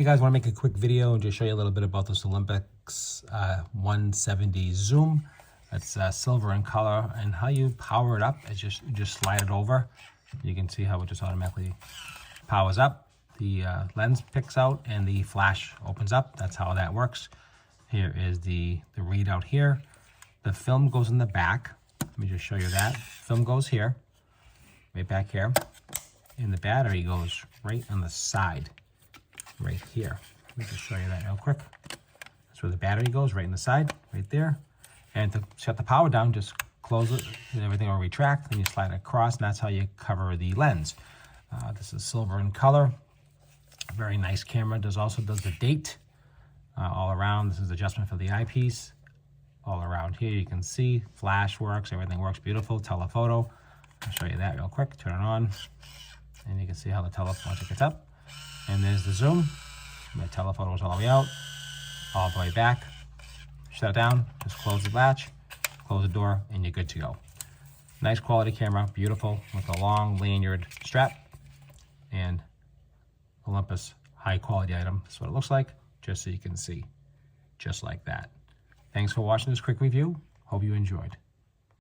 Okay guys, I want to make a quick video and just show you a little bit about this Olympus 170 zoom. It's silver in color, and how you power it up is you just slide it over. You can see how it just automatically powers up. The lens picks out and the flash opens up. That's how that works. Here is the readout here. The film goes in the back. Let me just show you that. Film goes here, right back here. And the battery goes right on the side, right here. Let me just show you that real quick. That's where the battery goes, right in the side, right there. And to shut the power down, just close it and everything will retract. Then you slide it across, and that's how you cover the lens. This is silver in color. Very nice camera. Also does the date all around. This is adjustment for the eyepiece. All around here you can see flash works, everything works beautiful. Telephoto. I'll show you that real quick. Turn it on, and you can see how the telephoto, once it gets up. And there's the zoom. The telephoto is all the way out, all the way back. Shut it down, just close the latch, close the door, and you're good to go. Nice quality camera, beautiful, with a long lanyard strap, and Olympus high quality item. That's what it looks like, just so you can see, just like that. Thanks for watching this quick review. Hope you enjoyed.